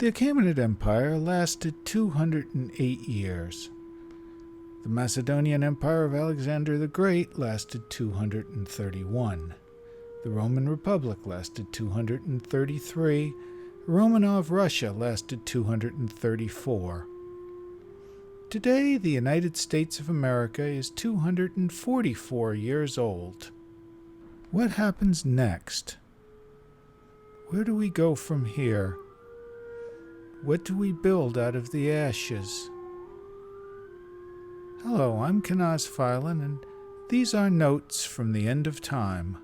The Achaemenid Empire lasted 208 years. The Macedonian Empire of Alexander the Great lasted 231. The Roman Republic lasted 233. Romanov Russia lasted 234. Today, the United States of America is 244 years old. What happens next? Where do we go from here? What do we build out of the ashes? Hello, I'm Kanaz Phylan, and these are notes from the end of time.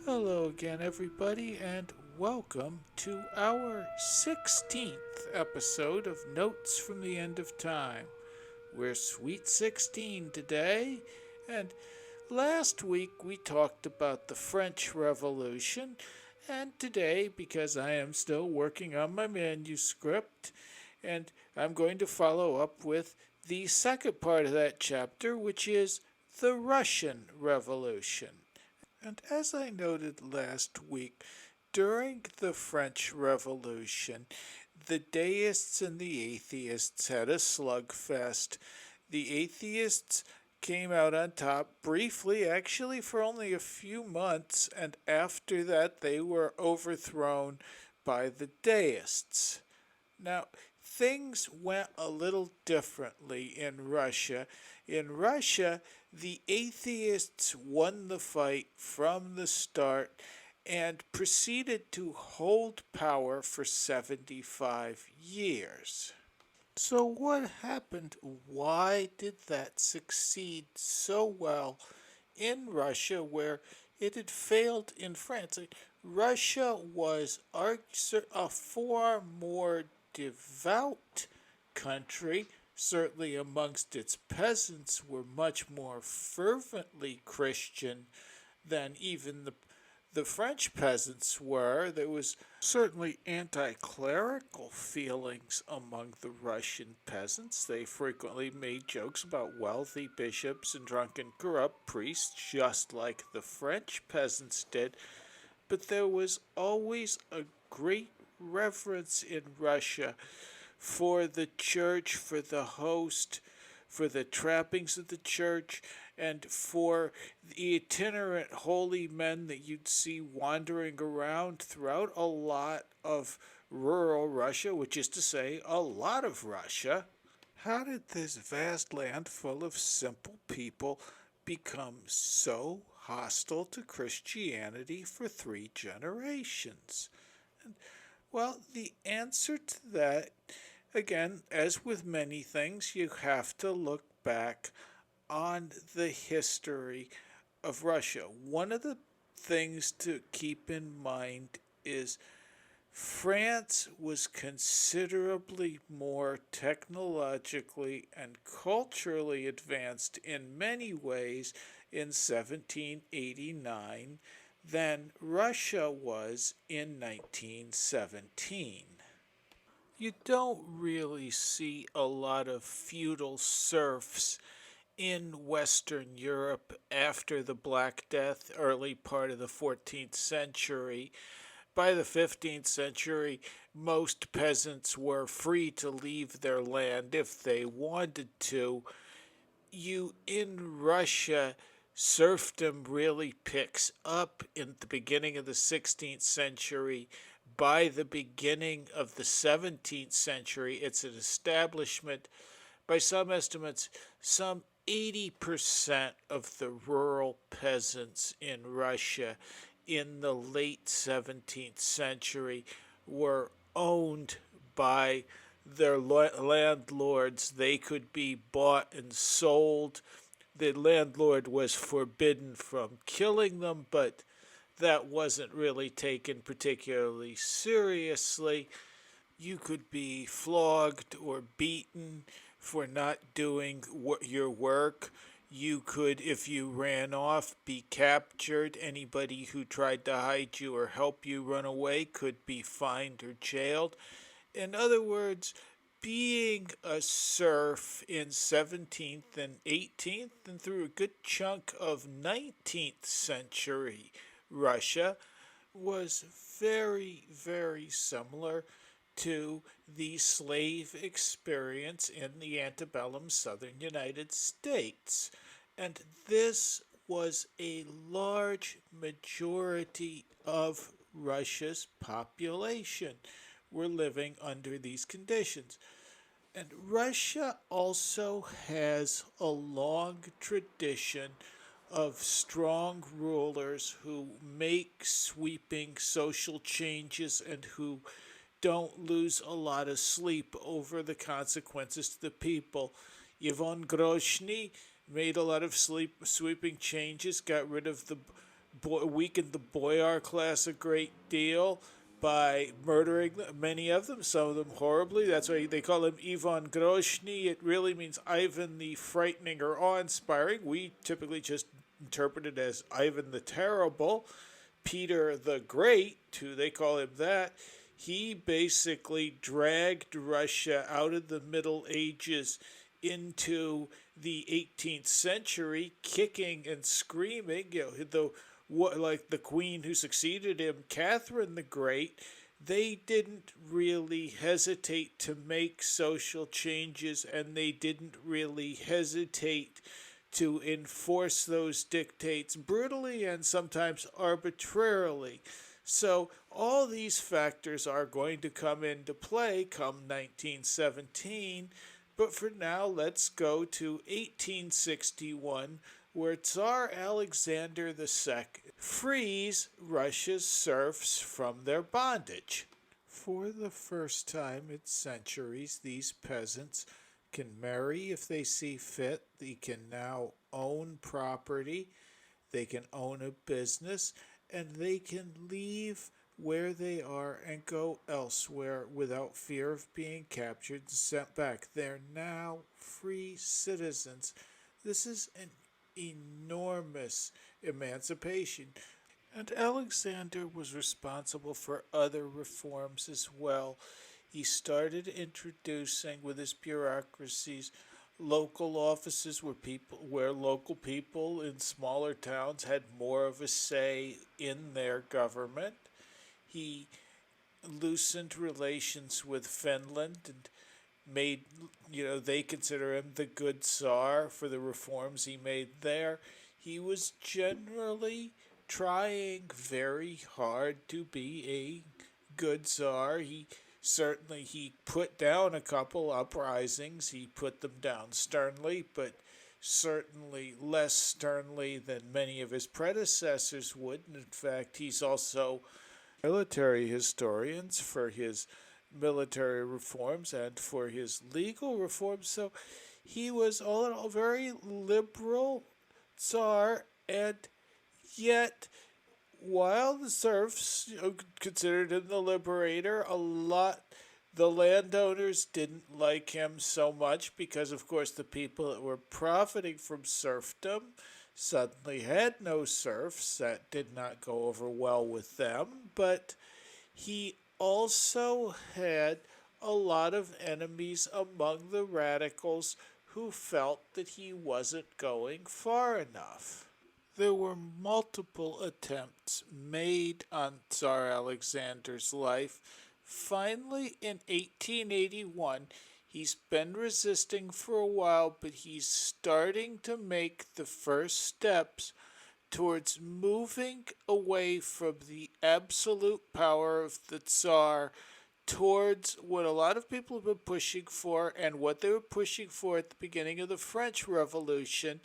Hello again, everybody, and welcome to our 16th episode of Notes from the End of Time. We're Sweet 16 today, and last week we talked about the French Revolution, and today, because I am still working on my manuscript, and I'm going to follow up with the second part of that chapter, which is the Russian Revolution. And as I noted last week, during the French Revolution, the deists and the atheists had a slugfest. The atheists came out on top briefly, actually for only a few months, and after that they were overthrown by the deists. Now, things went a little differently in Russia. In Russia, the atheists won the fight from the start and proceeded to hold power for 75 years. So what happened? Why did that succeed so well in Russia where it had failed in France? Russia was a far more devout country. Certainly amongst its peasants were much more fervently Christian than even the French peasants were. There was certainly anti-clerical feelings among the Russian peasants. They frequently made jokes about wealthy bishops and drunken corrupt priests, just like the French peasants did. But there was always a great reverence in Russia for the church, for the host, for the trappings of the church, and for the itinerant holy men that you'd see wandering around throughout a lot of rural Russia, which is to say, a lot of Russia. How did this vast land full of simple people become so hostile to Christianity for 3 generations? Well, the answer to that, again, as with many things, you have to look back on the history of Russia. One of the things to keep in mind is France was considerably more technologically and culturally advanced in many ways in 1789 than Russia was in 1917. You don't really see a lot of feudal serfs in Western Europe after the Black Death, early part of the 14th century. By the 15th century, most peasants were free to leave their land if they wanted to. In Russia, serfdom really picks up in the beginning of the 16th century. By the beginning of the 17th century, it's an establishment. By some estimates, some 80% of the rural peasants in Russia in the late 17th century were owned by their landlords. They could be bought and sold. The landlord was forbidden from killing them, but that wasn't really taken particularly seriously. You could be flogged or beaten for not doing your work. You could, if you ran off, be captured. Anybody who tried to hide you or help you run away could be fined or jailed. In other words, being a serf in 17th and 18th and through a good chunk of 19th century Russia was very, very similar to the slave experience in the antebellum southern United States. And this was a large majority of Russia's population were living under these conditions. And Russia also has a long tradition of strong rulers who make sweeping social changes and who don't lose a lot of sleep over the consequences to the people. Ivan Grozny made a lot of sweeping changes, got rid of weakened the boyar class a great deal by murdering many of them, some of them horribly. That's why they call him Ivan Grozny. It really means Ivan the Frightening or Awe-inspiring. We typically just interpret it as Ivan the Terrible. Peter the Great, who they call him that, he basically dragged Russia out of the Middle Ages into the 18th century, kicking and screaming. Like the queen who succeeded him, Catherine the Great, they didn't really hesitate to make social changes, and they didn't really hesitate to enforce those dictates brutally and sometimes arbitrarily. So all these factors are going to come into play come 1917, but for now let's go to 1861, where Tsar Alexander II frees Russia's serfs from their bondage. For the first time in centuries, these peasants can marry if they see fit. They can now own property. They can own a business. And they can leave where they are and go elsewhere without fear of being captured and sent back. They're now free citizens. This is an enormous emancipation. And Alexander was responsible for other reforms as well. He started introducing, with his bureaucracies, local offices where local people in smaller towns had more of a say in their government. He loosened relations with Finland and made, they consider him the good Tsar for the reforms he made there. He was generally trying very hard to be a good Tsar. He put down a couple uprisings. He put them down sternly, but certainly less sternly than many of his predecessors would. And in fact, he's also military historians for his military reforms and for his legal reforms. So he was all in all very liberal Tsar, and yet while the serfs considered him the liberator, the landowners didn't like him so much because, of course, the people that were profiting from serfdom suddenly had no serfs. That did not go over well with them, but he also had a lot of enemies among the radicals who felt that he wasn't going far enough. There were multiple attempts made on Tsar Alexander's life. Finally, in 1881, he's been resisting for a while, but he's starting to make the first steps towards moving away from the absolute power of the Tsar towards what a lot of people have been pushing for and what they were pushing for at the beginning of the French Revolution,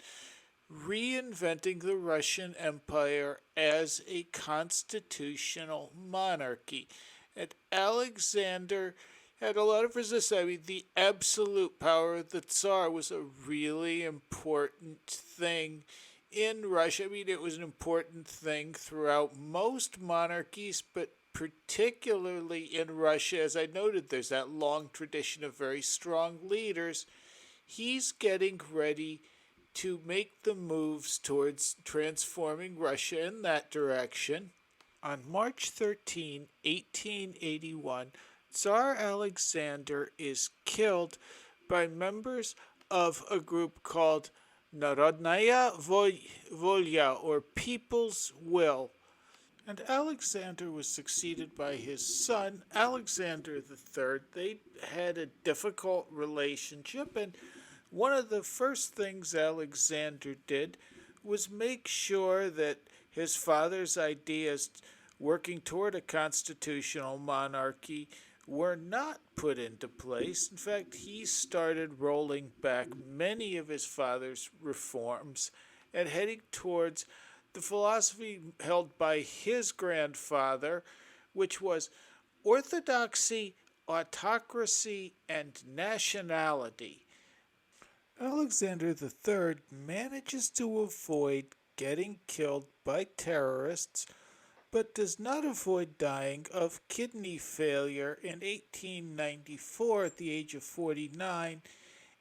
reinventing the Russian Empire as a constitutional monarchy. And Alexander had a lot of resistance. I mean, the absolute power of the Tsar was a really important thing in Russia. I mean, it was an important thing throughout most monarchies, but particularly in Russia. As I noted, there's that long tradition of very strong leaders. He's getting ready to make the moves towards transforming Russia in that direction. On March 13, 1881, Tsar Alexander is killed by members of a group called Narodnaya Volya, or People's Will. And Alexander was succeeded by his son, Alexander III. They had a difficult relationship, and one of the first things Alexander did was make sure that his father's ideas working toward a constitutional monarchy were not put into place. In fact, he started rolling back many of his father's reforms and heading towards the philosophy held by his grandfather, which was orthodoxy, autocracy, and nationality. Alexander III manages to avoid getting killed by terrorists, but does not avoid dying of kidney failure in 1894 at the age of 49,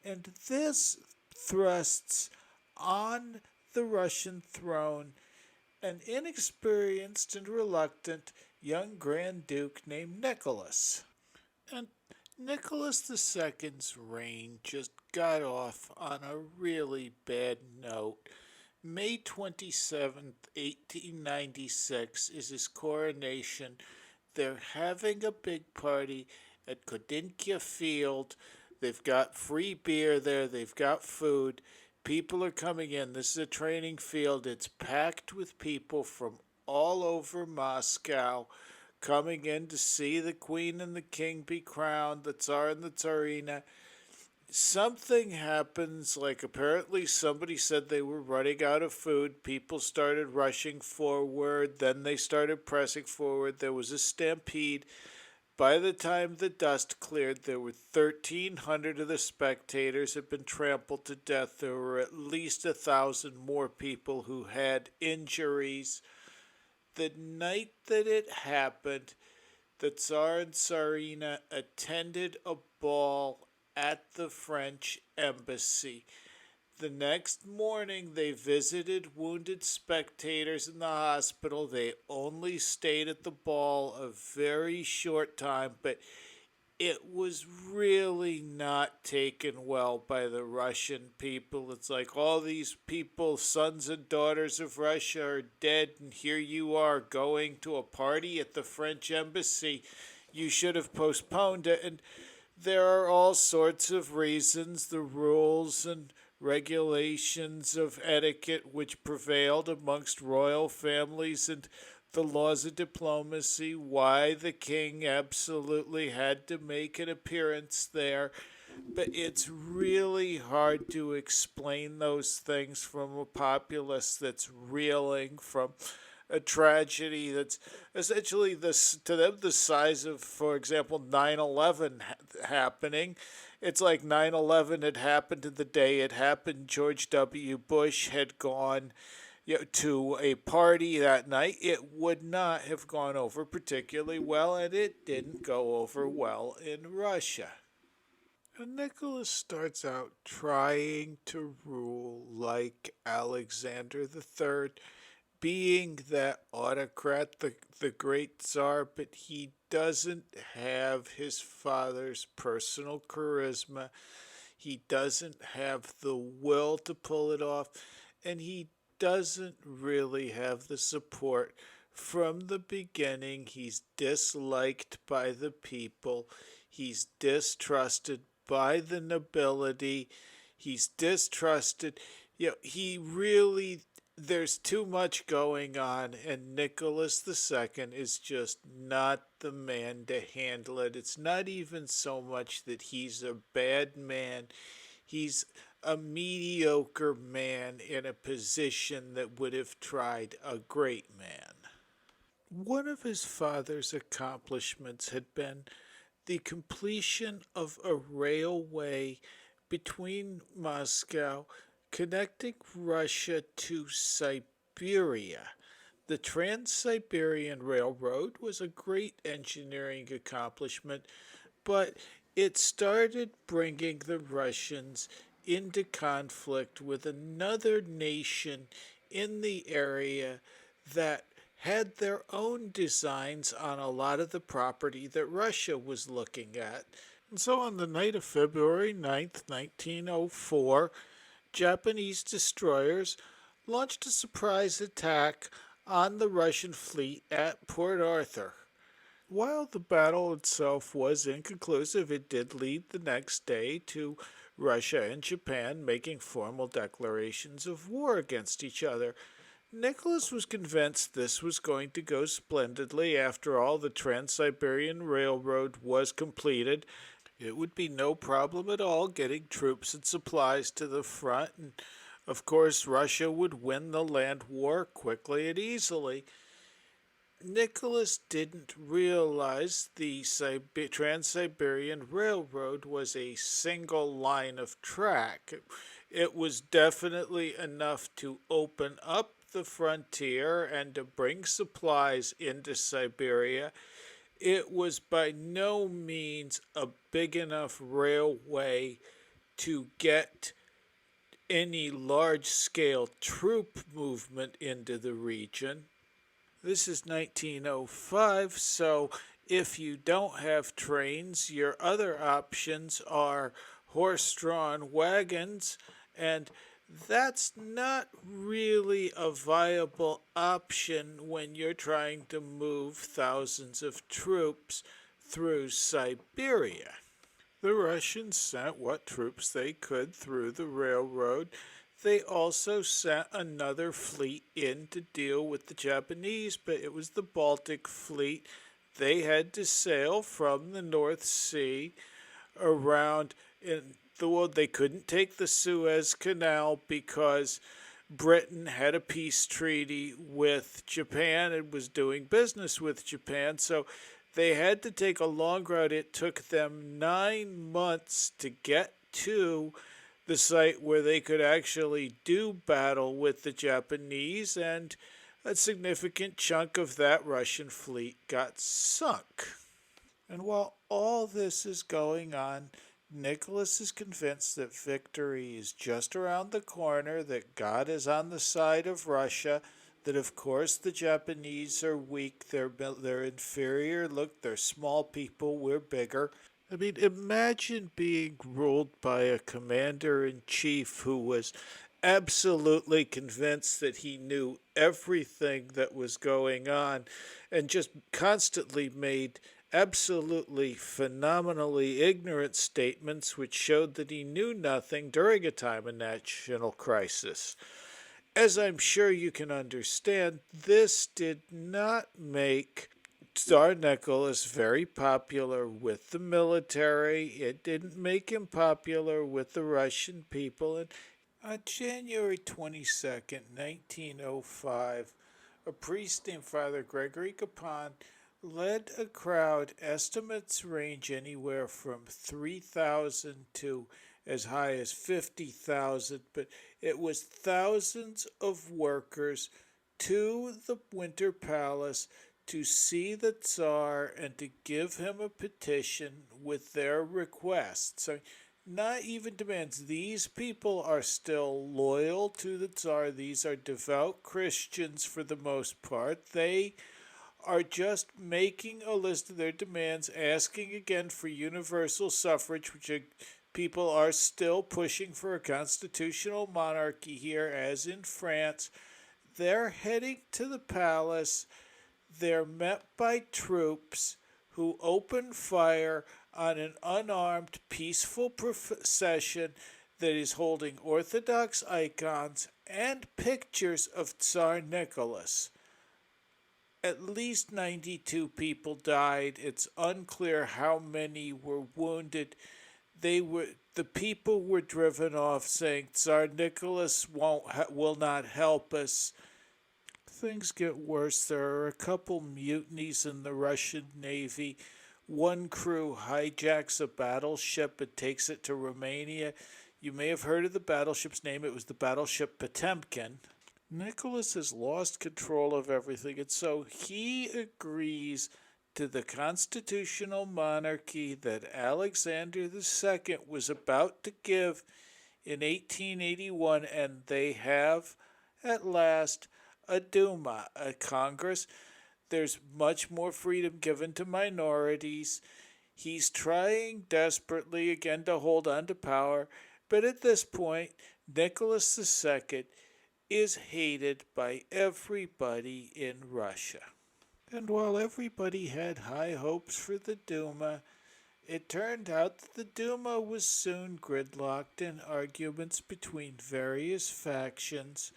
and this thrusts on the Russian throne an inexperienced and reluctant young Grand Duke named Nicholas. And Nicholas II's reign just got off on a really bad note. May 27th, 1896 is his coronation. They're having a big party at Kodinkia Field. They've got free beer there, they've got food. People are coming in. This is a training field. It's packed with people from all over Moscow coming in to see the queen and the king be crowned, the tsar and the tsarina. Something happens, like apparently somebody said they were running out of food. People started rushing forward, then they started pressing forward. There was a stampede. By the time the dust cleared, there were 1,300 of the spectators had been trampled to death. There were at least 1,000 more people who had injuries. The night that it happened, the Tsar and Tsarina attended a ball at the French embassy. The next morning, they visited wounded spectators in the hospital. They only stayed at the ball a very short time, but it was really not taken well by the Russian people. It's like all these people, sons and daughters of Russia, are dead, and here you are going to a party at the French embassy. You should have postponed it. And there are all sorts of reasons, the rules and regulations of etiquette which prevailed amongst royal families and the laws of diplomacy, why the king absolutely had to make an appearance there. But it's really hard to explain those things from a populace that's reeling from a tragedy that's essentially this to them the size of, for example, 9/11 happening. It's like 9/11 had happened in the day it happened. George W. Bush had gone, to a party that night. It would not have gone over particularly well, and it didn't go over well in Russia. And Nicholas starts out trying to rule like Alexander III, being that autocrat, the great Tsar, but he doesn't have his father's personal charisma. He doesn't have the will to pull it off, and he doesn't really have the support. From the beginning, he's disliked by the people, he's distrusted by the nobility, he's distrusted. He really, there's too much going on, and Nicholas II is just not the man to handle it. It's not even so much that he's a bad man, he's a mediocre man in a position that would have tried a great man. One of his father's accomplishments had been the completion of a railway between Moscow connecting Russia to Siberia. The Trans Siberian Railroad was a great engineering accomplishment, but it started bringing the Russians into conflict with another nation in the area that had their own designs on a lot of the property that Russia was looking at. And so on the night of February 9th, 1904, Japanese destroyers launched a surprise attack on the Russian fleet at Port Arthur. While the battle itself was inconclusive, it did lead the next day to Russia and Japan making formal declarations of war against each other. Nicholas was convinced this was going to go splendidly. After all, the Trans Siberian Railroad was completed. It would be no problem at all getting troops and supplies to the front, and of course, Russia would win the land war quickly and easily. Nicholas didn't realize the Trans Siberian Railroad was a single line of track. It was definitely enough to open up the frontier and to bring supplies into Siberia. It was by no means a big enough railway to get any large scale troop movement into the region. This is 1905, so if you don't have trains, your other options are horse drawn wagons, and that's not really a viable option when you're trying to move thousands of troops through Siberia. The Russians sent what troops they could through the railroad. They also sent another fleet in to deal with the Japanese, but it was the Baltic fleet. They had to sail from the North Sea around in the world. They couldn't take the Suez Canal because Britain had a peace treaty with Japan and was doing business with Japan, so they had to take a long route. It took them 9 months to get to the site where they could actually do battle with the Japanese, and a significant chunk of that Russian fleet got sunk. And while all this is going on, Nicholas is convinced that victory is just around the corner, that God is on the side of Russia, that of course the Japanese are weak, they're inferior, look, they're small people, we're bigger. I mean, imagine being ruled by a commander in chief who was absolutely convinced that he knew everything that was going on and just constantly made absolutely phenomenally ignorant statements which showed that he knew nothing during a time of national crisis. As I'm sure you can understand, this did not make Tsar Nicholas very popular with the military. It didn't make him popular with the Russian people. And on January 22nd, 1905, a priest named Father Gregory Capon led a crowd. Estimates range anywhere from 3,000 to as high as 50,000, but it was thousands of workers to the Winter Palace to see the Tsar and to give him a petition with their requests. So, not even demands. These people are still loyal to the Tsar. These are devout Christians for the most part. They are just making a list of their demands, asking again for universal suffrage, which people are still pushing for a constitutional monarchy here, as in France. They're heading to the palace. They're met by troops who open fire on an unarmed, peaceful procession that is holding Orthodox icons and pictures of Tsar Nicholas. At least 92 people died. It's unclear how many were wounded. The people were driven off saying Tsar Nicholas will not help us. Things get worse. There are a couple mutinies in the Russian Navy. One crew hijacks a battleship and takes it to Romania. You may have heard of the battleship's name. It was the battleship Potemkin. Nicholas has lost control of everything, and so he agrees to the constitutional monarchy that Alexander II was about to give in 1881, and they have, at last, a Duma, a Congress. There's much more freedom given to minorities. He's trying desperately again to hold on to power, but at this point, Nicholas II is hated by everybody in Russia. And while everybody had high hopes for the Duma, it turned out that the Duma was soon gridlocked in arguments between various factions.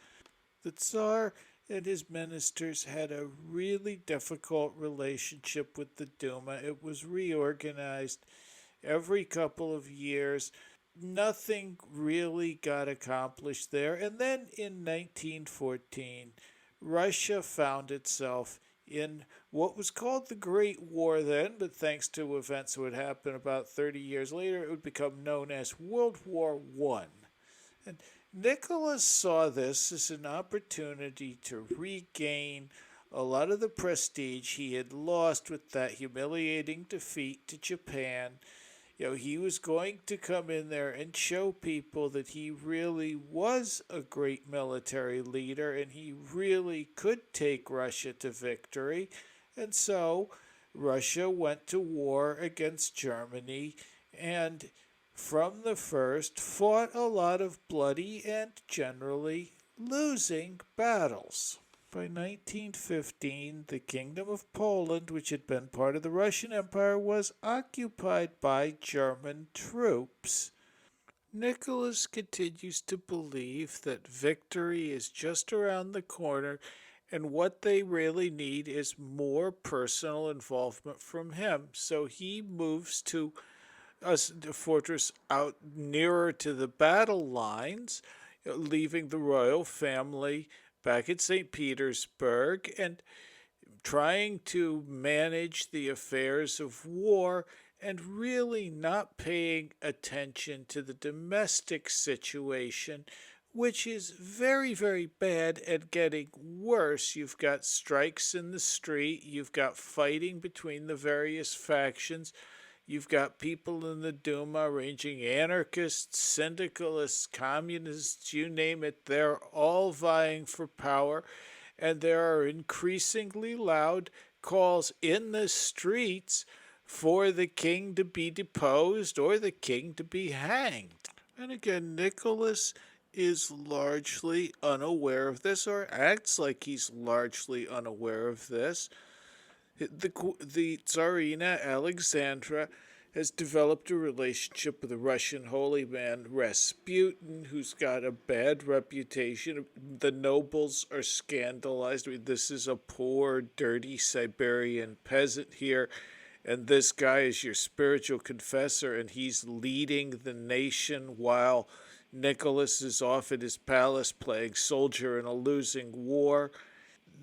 The Tsar and his ministers had a really difficult relationship with the Duma. It was reorganized every couple of years. Nothing really got accomplished there. And then in 1914, Russia found itself in what was called the Great War then, but thanks to events that would happen about 30 years later, it would become known as World War One. And Nicholas saw this as an opportunity to regain a lot of the prestige he had lost with that humiliating defeat to Japan. He was going to come in there and show people that he really was a great military leader and he really could take Russia to victory. And so Russia went to war against Germany and from the first fought a lot of bloody and generally losing battles. By 1915, the Kingdom of Poland, which had been part of the Russian Empire, was occupied by German troops. Nicholas continues to believe that victory is just around the corner, and what they really need is more personal involvement from him. So he moves to a fortress out nearer to the battle lines, leaving the royal family back at St. Petersburg and trying to manage the affairs of war and really not paying attention to the domestic situation, which is very, very bad and getting worse. You've got strikes in the street, you've got fighting between the various factions. You've got people in the Duma ranging anarchists, syndicalists, communists, you name it. They're all vying for power. And there are increasingly loud calls in the streets for the king to be deposed or the king to be hanged. And again, Nicholas is largely unaware of this or acts like he's largely unaware of this. The Tsarina Alexandra has developed a relationship with the Russian holy man Rasputin, who's got a bad reputation. The nobles are scandalized. This is a poor, dirty Siberian peasant here, and this guy is your spiritual confessor, and he's leading the nation while Nicholas is off at his palace playing soldier in a losing war.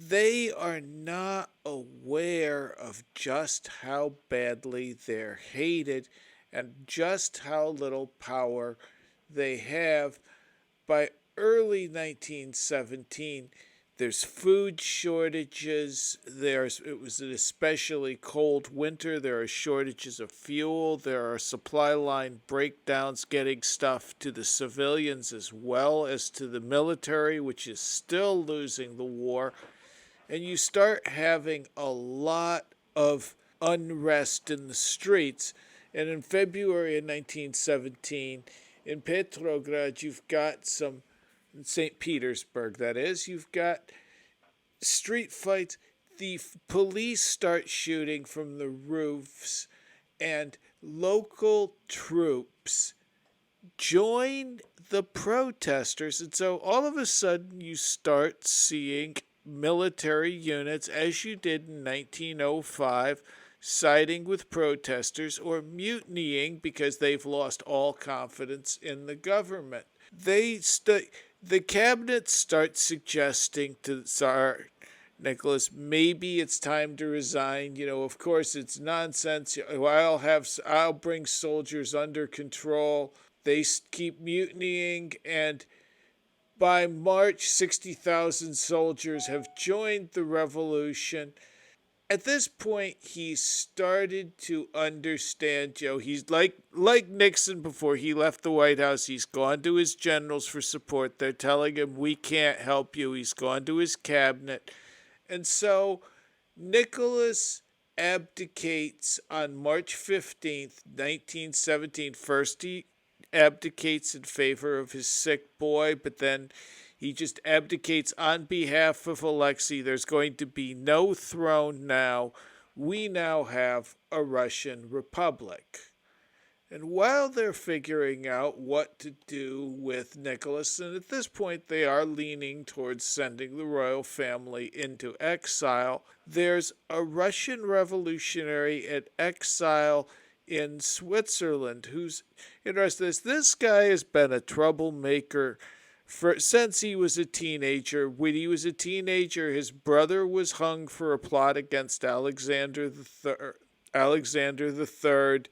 They are not aware of just how badly they're hated and just how little power they have. By early 1917, there's food shortages. It was an especially cold winter. There are shortages of fuel. There are supply line breakdowns getting stuff to the civilians as well as to the military, which is still losing the war. And you start having a lot of unrest in the streets. And in February of 1917, in Petrograd, you've got some, in St. Petersburg, that is, you've got street fights. The police start shooting from the roofs, and local troops join the protesters. And so all of a sudden, you start seeing military units, as you did in 1905, siding with protesters or mutinying because they've lost all confidence in the government. The cabinet starts suggesting to Tsar Nicholas, maybe it's time to resign. Of course, it's nonsense. I'll bring soldiers under control. They keep mutinying, and by March, 60,000 soldiers have joined the revolution. At this point, he started to understand, he's like Nixon before he left the White House. He's gone to his generals for support. They're telling him, we can't help you. He's gone to his cabinet. And so Nicholas abdicates on March 15th, 1917. First, he abdicates in favor of his sick boy, but then He just abdicates on behalf of Alexei. There's going to be no throne now. We now have a Russian republic. And while they're figuring out what to do with Nicholas, and at this point they are leaning towards sending the royal family into exile, there's a Russian revolutionary in exile in Switzerland who's interested. This guy has been a troublemaker since he was a teenager. When he was a teenager, his brother was hung for a plot against Alexander the Third.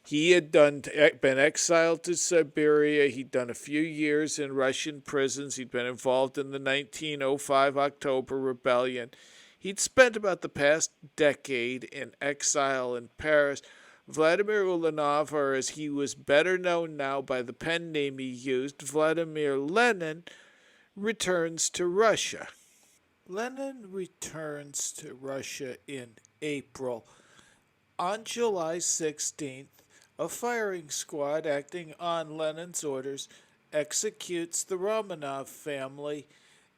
He had been exiled to Siberia. He'd done a few years in Russian prisons. He'd been involved in the 1905 October Rebellion. He'd spent about the past decade in exile in Paris. Vladimir Ulyanov, or as he was better known now by the pen name he used, Vladimir Lenin, returns to Russia. Lenin returns to Russia in April. On July 16th, a firing squad acting on Lenin's orders executes the Romanov family,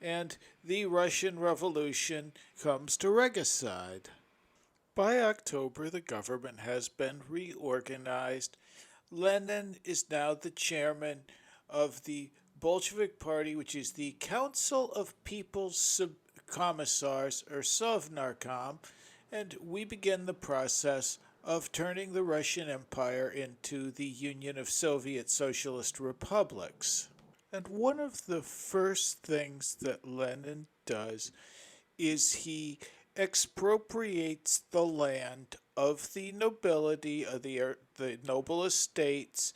and the Russian Revolution comes to regicide. By October, the government has been reorganized. Lenin is now the chairman of the Bolshevik Party, which is the Council of People's Commissars, or Sovnarkom, and we begin the process of turning the Russian Empire into the Union of Soviet Socialist Republics. And one of the first things that Lenin does is he expropriates the land of the nobility, of the noble estates,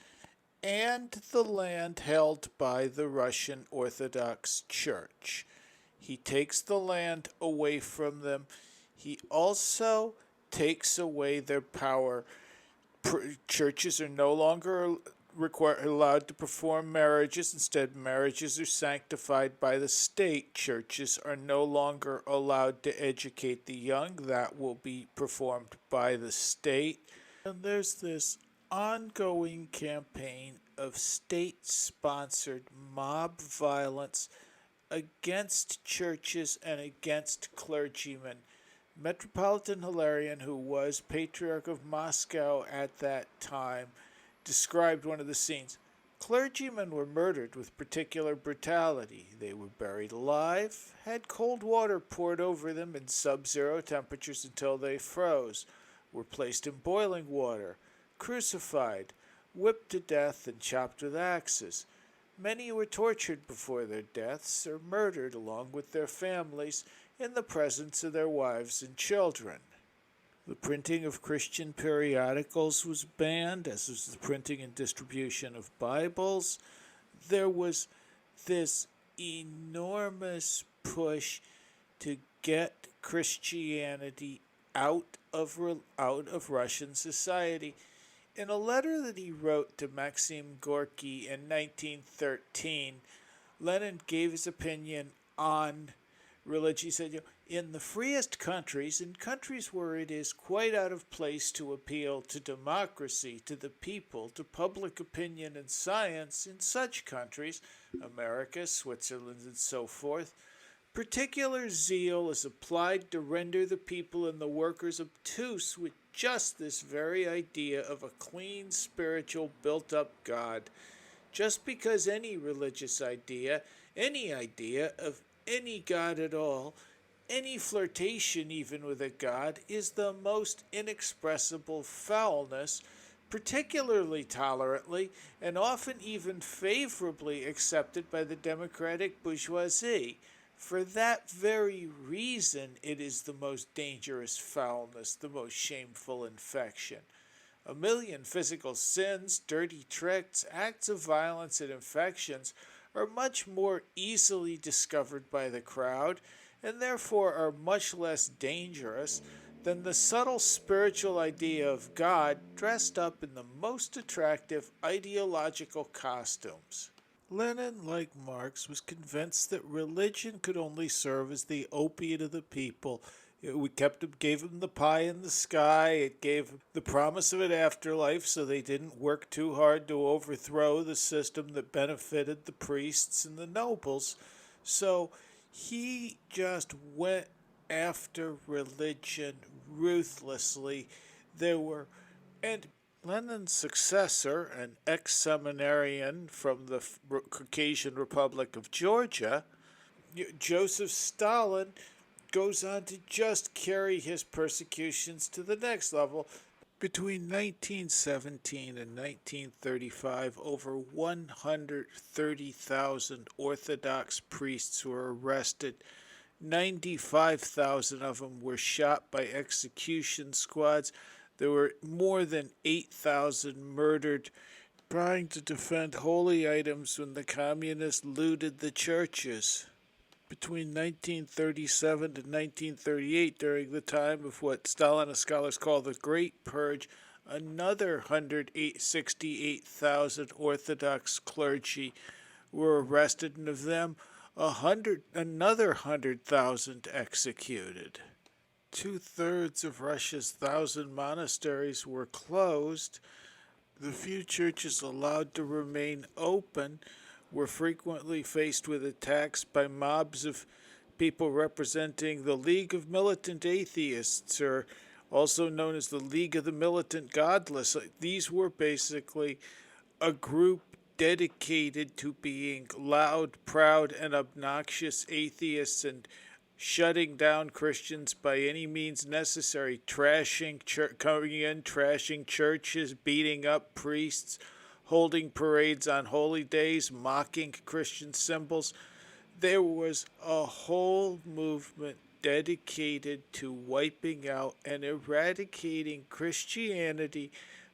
and the land held by the Russian Orthodox Church. He takes the land away from them. He also takes away their power. Churches are no longer allowed to perform marriages. Instead, marriages are sanctified by the state. Churches are no longer allowed to educate the young. That will be performed by the state. And there's this ongoing campaign of state-sponsored mob violence against churches and against clergymen. Metropolitan Hilarion, who was Patriarch of Moscow at that time, described one of the scenes. Clergymen were murdered with particular brutality. They were buried alive, had cold water poured over them in sub-zero temperatures until they froze, were placed in boiling water, crucified, whipped to death, and chopped with axes. Many were tortured before their deaths or murdered along with their families in the presence of their wives and children. The printing of Christian periodicals was banned, as was the printing and distribution of Bibles. There was this enormous push to get Christianity out of Russian society. In a letter that he wrote to Maxim Gorky in 1913, Lenin gave his opinion on religion. He said, in the freest countries, in countries where it is quite out of place to appeal to democracy, to the people, to public opinion and science, in such countries, America, Switzerland, and so forth, particular zeal is applied to render the people and the workers obtuse with just this very idea of a clean, spiritual, built-up God. Just because any religious idea, any idea of any God at all, any flirtation even with a God, is the most inexpressible foulness, particularly tolerantly and often even favorably accepted by the democratic bourgeoisie. For that very reason, it is the most dangerous foulness, the most shameful infection. A million physical sins, dirty tricks, acts of violence, and infections are much more easily discovered by the crowd, and therefore are much less dangerous than the subtle spiritual idea of God dressed up in the most attractive ideological costumes. Lenin, like Marx, was convinced that religion could only serve as the opiate of the people. Gave them the pie in the sky. It gave the promise of an afterlife, so they didn't work too hard to overthrow the system that benefited the priests and the nobles. So he just went after religion ruthlessly. There were, and Lenin's successor, an ex seminarian from the Caucasian Republic of Georgia, Joseph Stalin, goes on to just carry his persecutions to the next level. Between 1917 and 1935, over 130,000 Orthodox priests were arrested. 95,000 of them were shot by execution squads. There were more than 8,000 murdered trying to defend holy items when the communists looted the churches. Between 1937 and 1938, during the time of what Stalinist scholars call the Great Purge, another 168,000 Orthodox clergy were arrested, and of them, another 100,000 executed. Two-thirds of Russia's 1,000 monasteries were closed. The few churches allowed to remain open were frequently faced with attacks by mobs of people representing the League of Militant Atheists, or also known as the League of the Militant Godless. These were basically a group dedicated to being loud, proud, and obnoxious atheists and shutting down Christians by any means necessary, coming in, trashing churches, beating up priests, holding parades on holy days, mocking Christian symbols. There was a whole movement dedicated to wiping out and eradicating Christianity,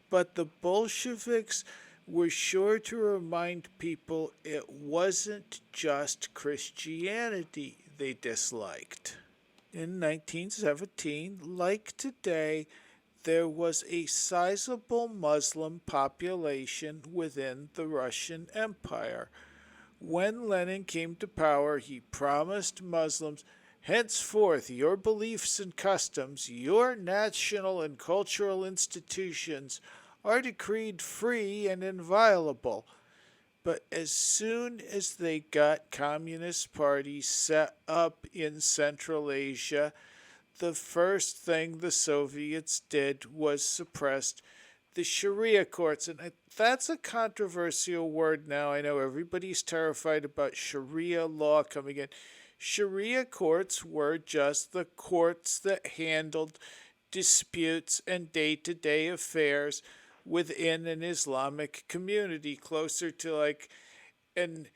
but the Bolsheviks were sure to remind people it wasn't just Christianity they disliked. In 1917, like today, there was a sizable Muslim population within the Russian Empire. When Lenin came to power, he promised Muslims, henceforth your beliefs and customs, your national and cultural institutions are decreed free and inviolable. But as soon as they got communist parties set up in Central Asia, the first thing the Soviets did was suppress the Sharia courts. And that's a controversial word now. I know everybody's terrified about Sharia law coming in. Sharia courts were just the courts that handled disputes and day-to-day affairs within an Islamic community, closer in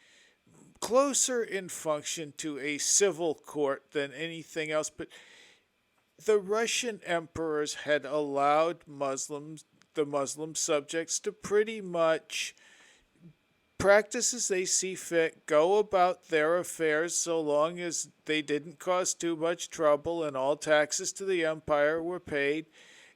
function to a civil court than anything else. But the Russian emperors had allowed the Muslim subjects, to pretty much practice as they see fit, go about their affairs so long as they didn't cause too much trouble and all taxes to the empire were paid.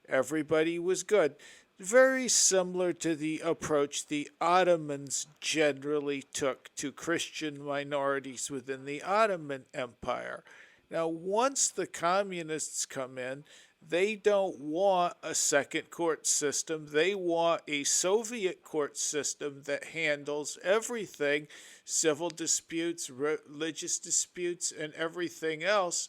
Everybody was good. Very similar to the approach the Ottomans generally took to Christian minorities within the Ottoman Empire. Now, once the communists come in, they don't want a second court system. They want a Soviet court system that handles everything, civil disputes, religious disputes, and everything else.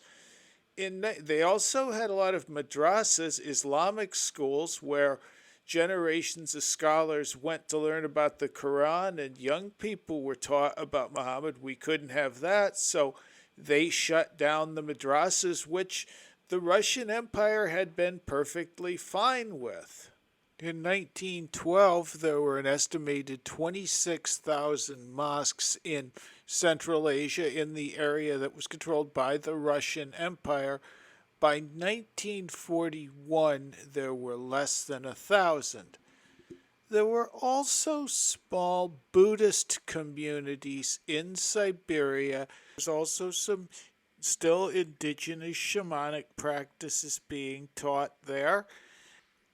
They also had a lot of madrasas, Islamic schools, where generations of scholars went to learn about the Quran, and young people were taught about Muhammad. We couldn't have that, so they shut down the madrasas, which the Russian Empire had been perfectly fine with. In 1912, there were an estimated 26,000 mosques in Central Asia, in the area that was controlled by the Russian Empire. By 1941, there were less than 1,000. There were also small Buddhist communities in Siberia. There's also some still indigenous shamanic practices being taught there.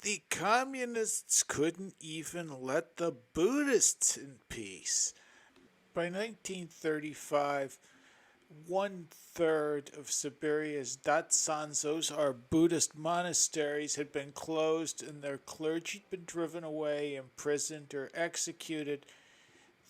The communists couldn't even let the Buddhists in peace. By 1935, 1/3 of Siberia's Datsan, those are Buddhist monasteries, had been closed and their clergy had been driven away, imprisoned, or executed.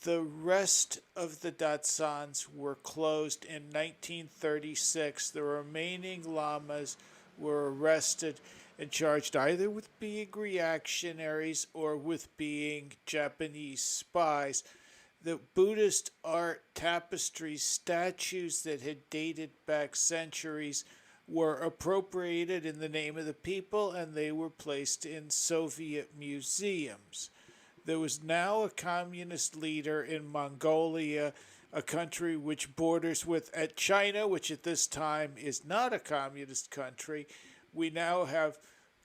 The rest of the Datsans were closed in 1936. The remaining lamas were arrested and charged either with being reactionaries or with being Japanese spies. The Buddhist art, tapestries, statues that had dated back centuries were appropriated in the name of the people and they were placed in Soviet museums. There was now a communist leader in Mongolia, a country which borders with at China, which at this time is not a communist country. We now have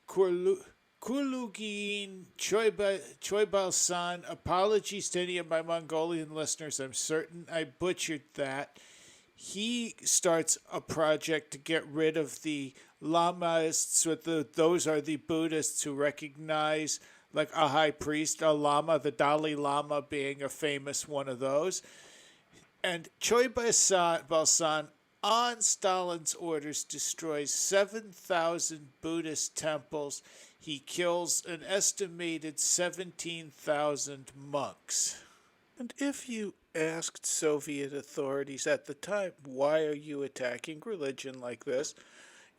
Kurlu- Kurlugin Choibalsan. Apologies to any of my Mongolian listeners. I'm certain I butchered that. He starts a project to get rid of the Lamaists. Those are the Buddhists who recognize like a high priest, a lama, the Dalai Lama being a famous one of those. And Choi Balsan, on Stalin's orders, destroys 7,000 Buddhist temples. He kills an estimated 17,000 monks. And if you asked Soviet authorities at the time, why are you attacking religion like this?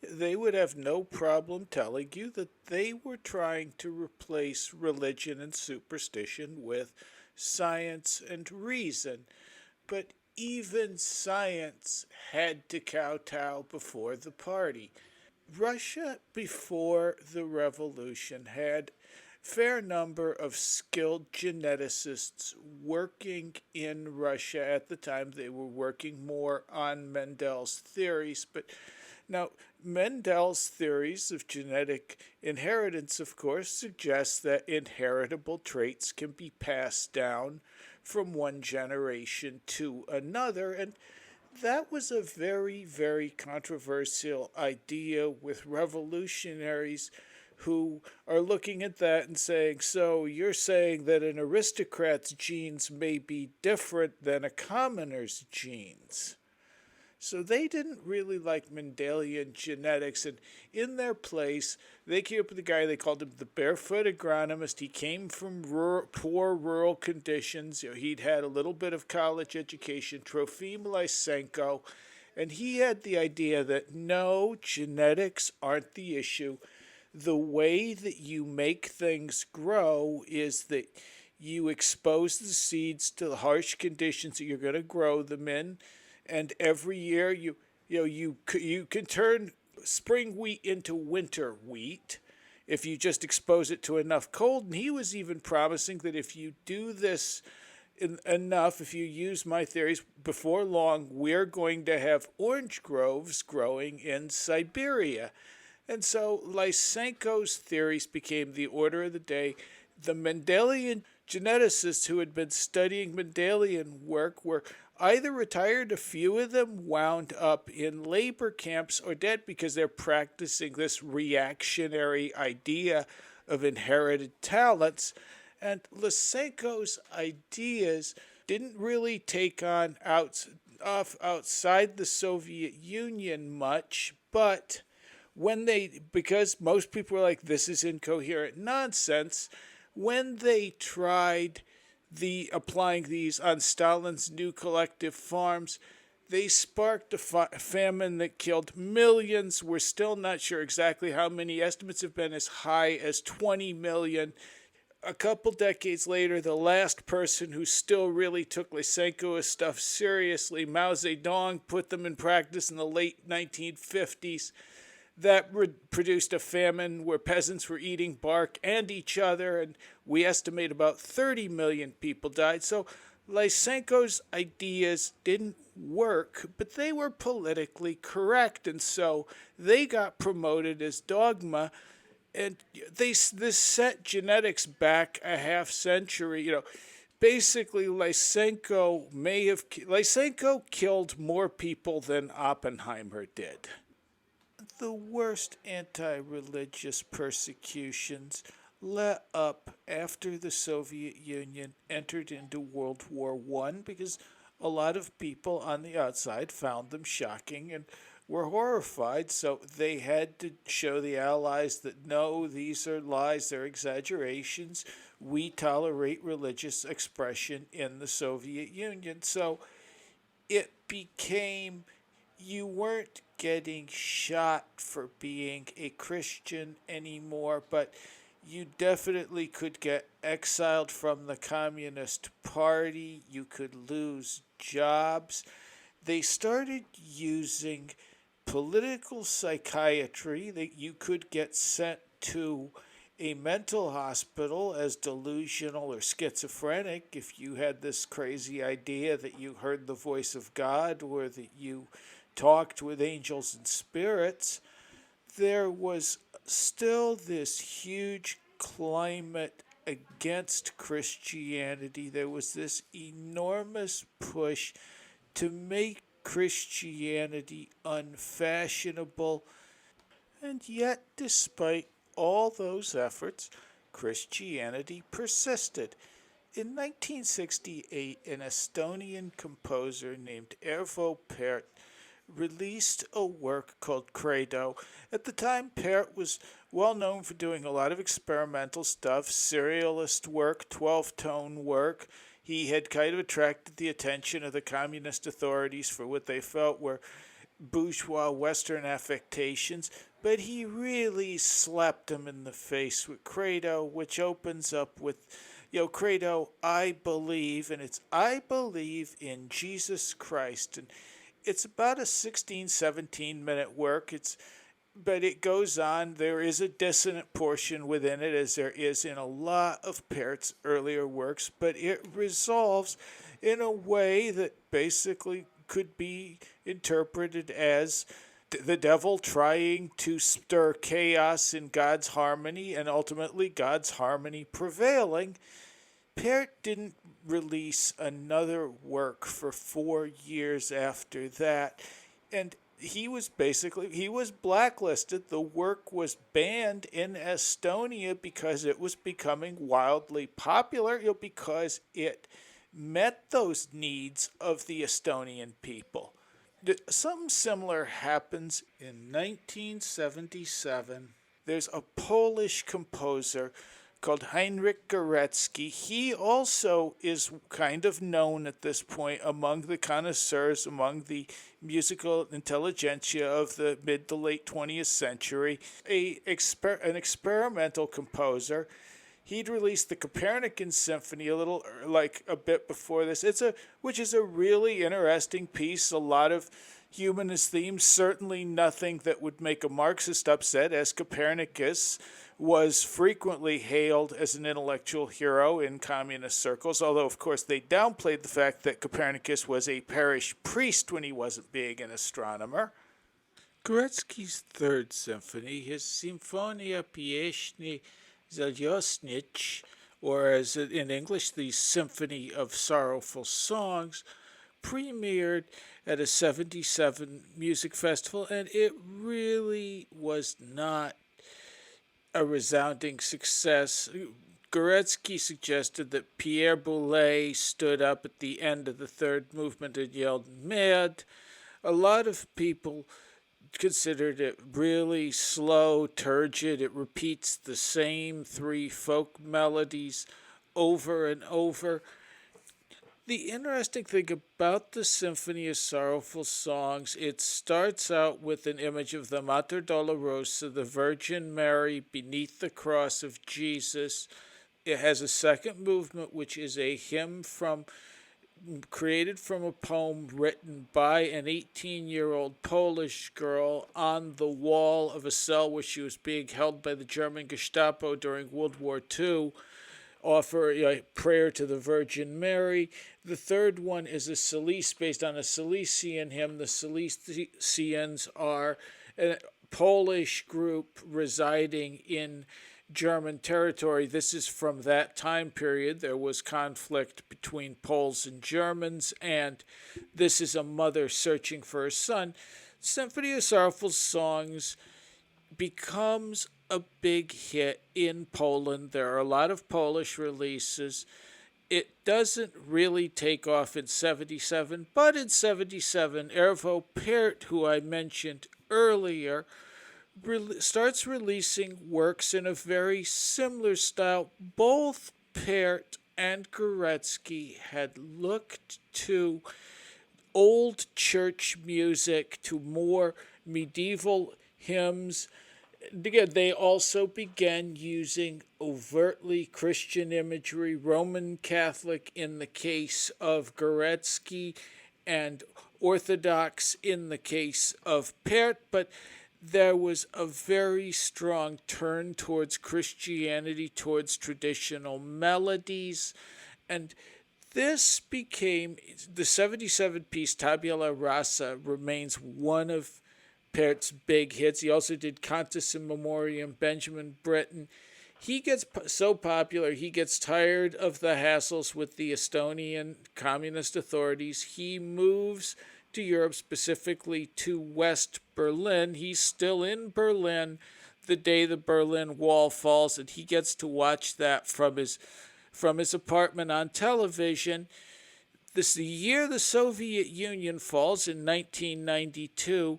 They would have no problem telling you that they were trying to replace religion and superstition with science and reason. But even science had to kowtow before the party. Russia, before the revolution, had fair number of skilled geneticists working in Russia at the time. They were working more on Mendel's theories, but now, Mendel's theories of genetic inheritance, of course, suggest that inheritable traits can be passed down from one generation to another, and that was a very, very controversial idea with revolutionaries who are looking at that and saying, so you're saying that an aristocrat's genes may be different than a commoner's genes. So they didn't really like Mendelian genetics, and in their place, they came up with a guy, they called him the barefoot agronomist. He came from poor rural conditions. He'd had a little bit of college education, Trofim Lysenko, and he had the idea that no, genetics aren't the issue. The way that you make things grow is that you expose the seeds to the harsh conditions that you're going to grow them in, and every year you can turn spring wheat into winter wheat if you just expose it to enough cold. And he was even promising that if you do this enough, if you use my theories, before long we're going to have orange groves growing in Siberia. And so Lysenko's theories became the order of the day. The Mendelian geneticists who had been studying Mendelian work were either retired, a few of them wound up in labor camps, or dead because they're practicing this reactionary idea of inherited talents. And Lysenko's ideas didn't really take on outside the Soviet Union much, but because most people were like, this is incoherent nonsense, when they tried applying these on Stalin's new collective farms, they sparked a famine that killed millions. We're still not sure exactly how many. Estimates have been as high as 20 million. A couple decades later, the last person who still really took Lysenko's stuff seriously, Mao Zedong, put them in practice in the late 1950s. That produced a famine where peasants were eating bark and each other, and we estimate about 30 million people died. So Lysenko's ideas didn't work, but they were politically correct, and so they got promoted as dogma. And this set genetics back a half century. Basically, Lysenko killed more people than Oppenheimer did. The worst anti-religious persecutions let up after the Soviet Union entered into World War I, because a lot of people on the outside found them shocking and were horrified, so they had to show the Allies that no, these are lies, they're exaggerations. We tolerate religious expression in the Soviet Union. So it became you weren't getting shot for being a Christian anymore, but you definitely could get exiled from the Communist Party. You could lose jobs. They started using political psychiatry that you could get sent to a mental hospital as delusional or schizophrenic if you had this crazy idea that you heard the voice of God or that you talked with angels and spirits. There was still this huge climate against Christianity. There was this enormous push to make Christianity unfashionable. And yet, despite all those efforts, Christianity persisted. In 1968, an Estonian composer named Ervo Pärt released a work called Credo. At the time, Pärt was well known for doing a lot of experimental stuff, serialist work, 12-tone work. He had kind of attracted the attention of the communist authorities for what they felt were bourgeois Western affectations, but he really slapped them in the face with Credo, which opens up with, Credo, I believe, and it's I believe in Jesus Christ. And it's about a 16, 17-minute work. But it goes on. There is a dissonant portion within it, as there is in a lot of Pärt's earlier works, but it resolves in a way that basically could be interpreted as the devil trying to stir chaos in God's harmony and ultimately God's harmony prevailing. Pärt didn't release another work for 4 years after that, and he was blacklisted. The work was banned in Estonia because it was becoming wildly popular, because it met those needs of the Estonian people. Something similar happens in 1977. There's a Polish composer called Heinrich Górecki. He also is kind of known at this point among the connoisseurs, among the musical intelligentsia of the mid to late 20th century, an experimental composer. He'd released the Copernican Symphony a bit before this. Which is a really interesting piece. A lot of humanist themes, certainly nothing that would make a Marxist upset, as Copernicus was frequently hailed as an intellectual hero in communist circles, although, of course, they downplayed the fact that Copernicus was a parish priest when he wasn't being an astronomer. Górecki's Third Symphony, his Symphonia Pieśni Zalosnich, or as in English, the Symphony of Sorrowful Songs, premiered at a 77 music festival, and it really was not a resounding success. Górecki suggested that Pierre Boulez stood up at the end of the third movement and yelled, "Mad!" A lot of people considered it really slow, turgid. It repeats the same three folk melodies over and over. The interesting thing about the Symphony of Sorrowful Songs, it starts out with an image of the Mater Dolorosa, the Virgin Mary beneath the cross of Jesus. It has a second movement, which is a hymn created from a poem written by an 18-year-old Polish girl on the wall of a cell where she was being held by the German Gestapo during World War II. Offer a prayer to the Virgin Mary. The third one is a Salice based on a Cilician hymn. The Cilicians are a Polish group residing in German territory. This is from that time period. There was conflict between Poles and Germans, and this is a mother searching for her son. Symphony of Sorrowful Songs becomes a big hit in Poland. There are a lot of Polish releases. it doesn't really take off in 77, but in 77, Ervo Pärt, who I mentioned earlier, starts releasing works in a very similar style. Both Pärt and Gorecki had looked to old church music, to more medieval hymns. Again, they also began using overtly Christian imagery, Roman Catholic in the case of Gorecki, and Orthodox in the case of Pärt, but there was a very strong turn towards Christianity, towards traditional melodies, and this became the 77 piece Tabula Rasa remains one of Pärt's big hits. He also did Cantus in Memoriam, Benjamin Britten. He gets so popular, he gets tired of the hassles with the Estonian communist authorities. He moves to Europe, specifically to West Berlin. He's still in Berlin the day the Berlin Wall falls, and he gets to watch that from his apartment on television. This is the year the Soviet Union falls in 1992.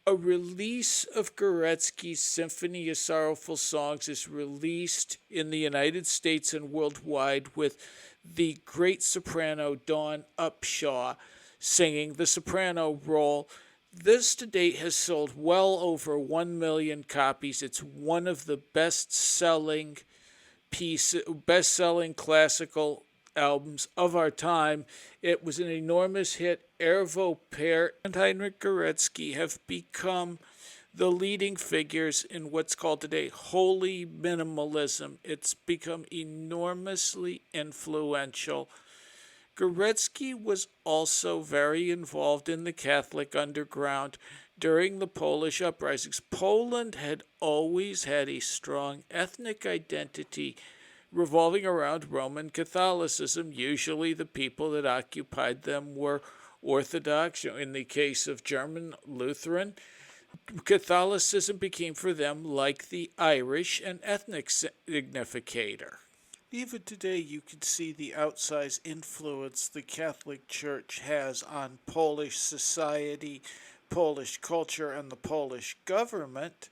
A release of Gorecki's Symphony of Sorrowful Songs is released in the United States and worldwide, with the great soprano Dawn Upshaw singing the soprano role. This to date has sold well over 1 million copies. It's one of the best-selling classical albums of our time. It was an enormous hit. Ervo Pärt and Heinrich Gorecki have become the leading figures in what's called today holy minimalism. It's become enormously influential. Gorecki was also very involved in the Catholic underground during the Polish uprisings. Poland had always had a strong ethnic identity revolving around Roman Catholicism. Usually the people that occupied them were Orthodox. In the case of German Lutheran, Catholicism became for them like the Irish, an ethnic significator. Even today, you can see the outsized influence the Catholic Church has on Polish society, Polish culture, and the Polish government.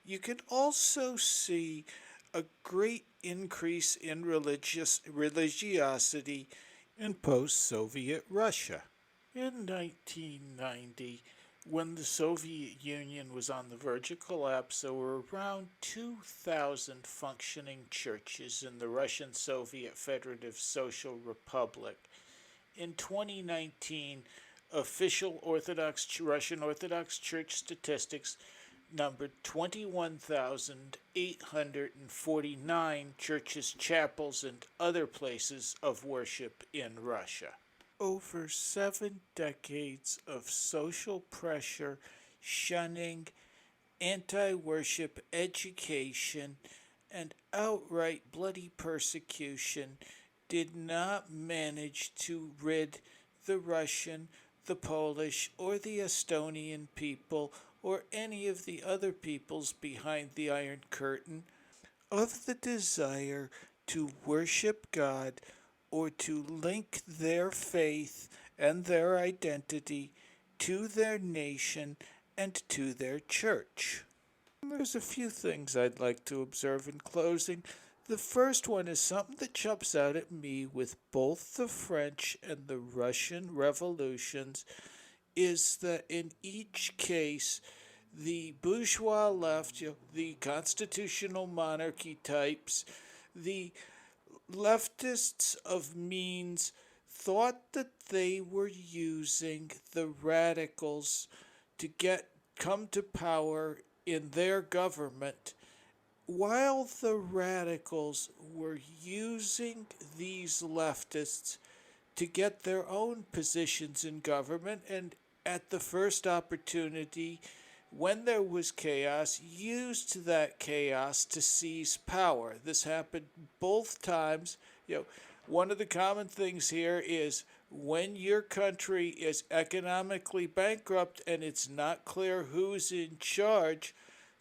You can also see a great increase in religiosity in post-Soviet Russia. In 1990, when the Soviet Union was on the verge of collapse, there were around 2,000 functioning churches in the Russian Soviet Federative Social Republic. In 2019, official Russian Orthodox Church statistics numbered 21,849 churches, chapels, and other places of worship in Russia. Over 7 decades of social pressure, shunning, anti-worship education, and outright bloody persecution did not manage to rid the Russian, the Polish, or the Estonian people, or any of the other peoples behind the Iron Curtain, of the desire to worship God or to link their faith and their identity to their nation and to their church. There's a few things I'd like to observe in closing. The first one is something that jumps out at me with both the French and the Russian revolutions, is that in each case, the bourgeois left, the constitutional monarchy types, the leftists of means, thought that they were using the radicals to come to power in their government, while the radicals were using these leftists to get their own positions in government, and at the first opportunity, when there was chaos, used that chaos to seize power. This happened both times. One of the common things here is when your country is economically bankrupt and it's not clear who's in charge,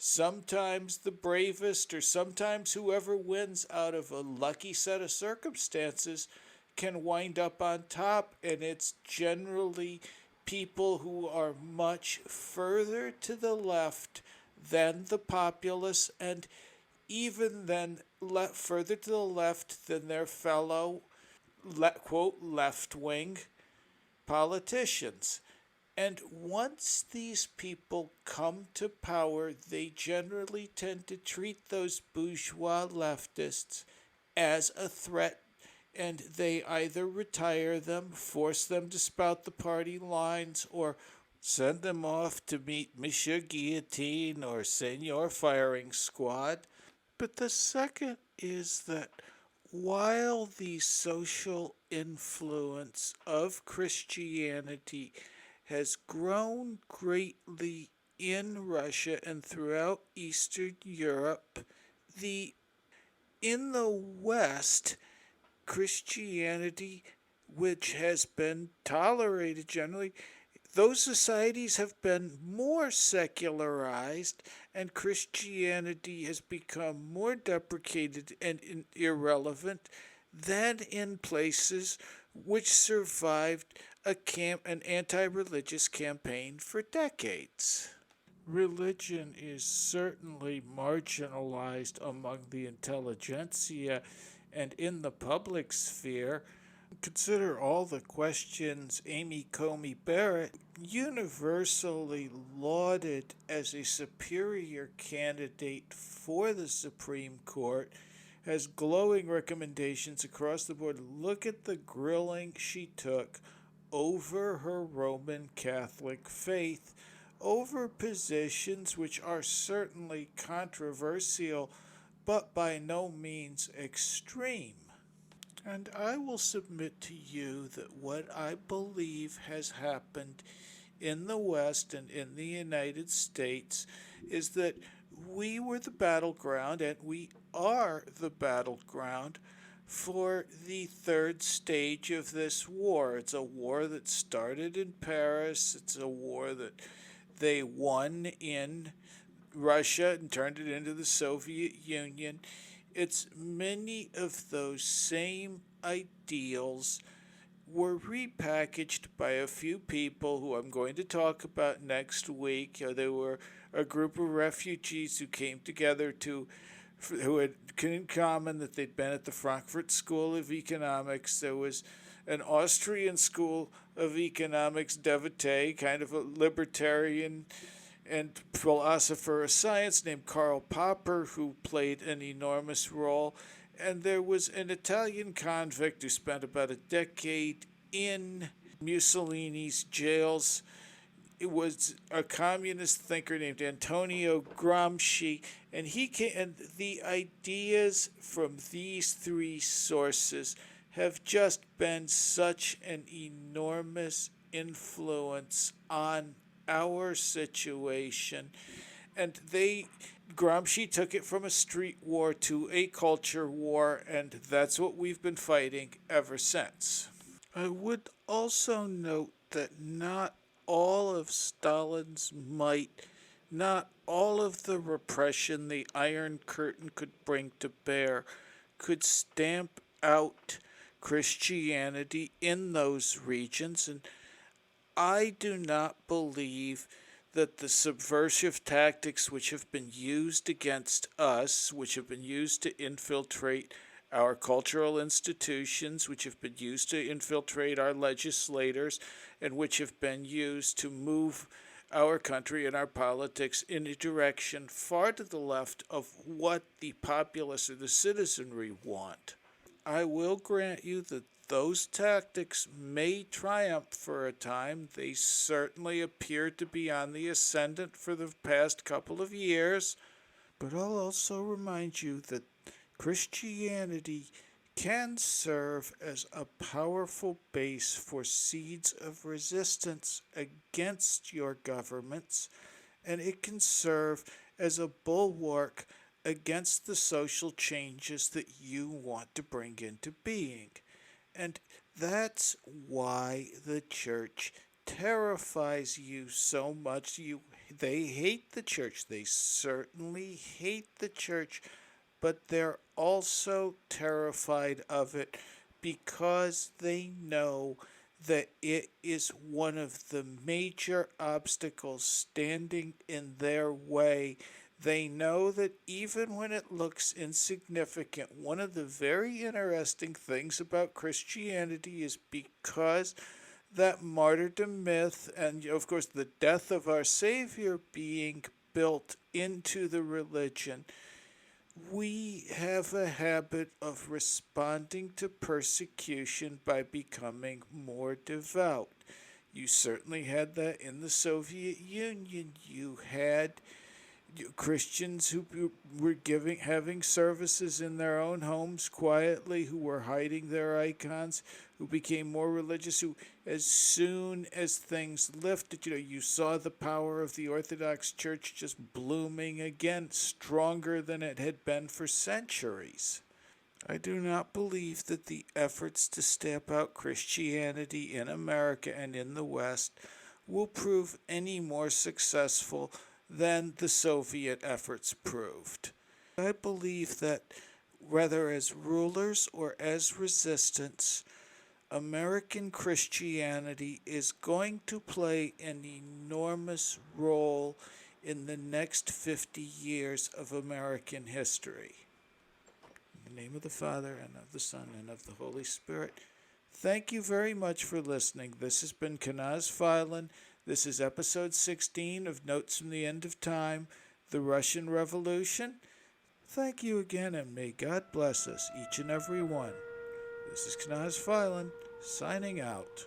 sometimes the bravest, or sometimes whoever wins out of a lucky set of circumstances can wind up on top, and it's generally people who are much further to the left than the populace, and even then further to the left than their fellow quote left wing politicians. And once these people come to power, they generally tend to treat those bourgeois leftists as a threat, and they either retire them, force them to spout the party lines, or send them off to meet Monsieur Guillotine or Senor Firing Squad. But the second is that while the social influence of Christianity has grown greatly in Russia and throughout Eastern Europe, the in the West, Christianity, which has been tolerated generally, those societies have been more secularized, and Christianity has become more deprecated and irrelevant than in places which survived an anti-religious campaign for decades. Religion is certainly marginalized among the intelligentsia and in the public sphere. Consider all the questions Amy Coney Barrett, universally lauded as a superior candidate for the Supreme Court, has glowing recommendations across the board. Look at the grilling she took over her Roman Catholic faith, over positions which are certainly controversial, but by no means extreme. And I will submit to you that what I believe has happened in the West and in the United States is that we were the battleground, and we are the battleground for the third stage of this war. It's a war that started in Paris. It's a war that they won in Russia and turned it into the Soviet Union. It's many of those same ideals were repackaged by a few people who I'm going to talk about next week. They were a group of refugees who came together who had in common that they'd been at the Frankfurt School of Economics. There was an Austrian School of Economics devotee, kind of a libertarian and philosopher of science named Karl Popper, who played an enormous role. And there was an Italian convict who spent about a decade in Mussolini's jails. It was a communist thinker named Antonio Gramsci, and the ideas from these three sources have just been such an enormous influence on our situation. And Gramsci took it from a street war to a culture war, and that's what we've been fighting ever since. I would also note that not all of Stalin's might, not all of the repression the Iron Curtain could bring to bear, could stamp out Christianity in those regions, and I do not believe that the subversive tactics which have been used against us, which have been used to infiltrate our cultural institutions, which have been used to infiltrate our legislators, and which have been used to move our country and our politics in a direction far to the left of what the populace or the citizenry want. I will grant you that those tactics may triumph for a time. They certainly appear to be on the ascendant for the past couple of years. But I'll also remind you that Christianity can serve as a powerful base for seeds of resistance against your governments, and it can serve as a bulwark against the social changes that you want to bring into being. And that's why the church terrifies you so much. You They hate the church. They certainly hate the church, but they're also terrified of it because they know that it is one of the major obstacles standing in their way. They know that even when it looks insignificant, one of the very interesting things about Christianity is because that martyrdom myth and, of course, the death of our Savior being built into the religion, we have a habit of responding to persecution by becoming more devout. You certainly had that in the Soviet Union. You had Christians who were having services in their own homes quietly, who were hiding their icons, who became more religious, who, as soon as things lifted, you saw the power of the Orthodox Church just blooming again, stronger than it had been for centuries. I do not believe that the efforts to stamp out Christianity in America and in the West will prove any more successful than the Soviet efforts proved. I believe that whether as rulers or as resistance, American Christianity is going to play an enormous role in the next 50 years of American history. In the name of the Father, and of the Son, and of the Holy Spirit. Thank you very much for listening. This has been Kanaz Filan. This is episode 16 of Notes from the End of Time, the Russian Revolution. Thank you again, and may God bless us, each and every one. This is Kanaz Filan, signing out.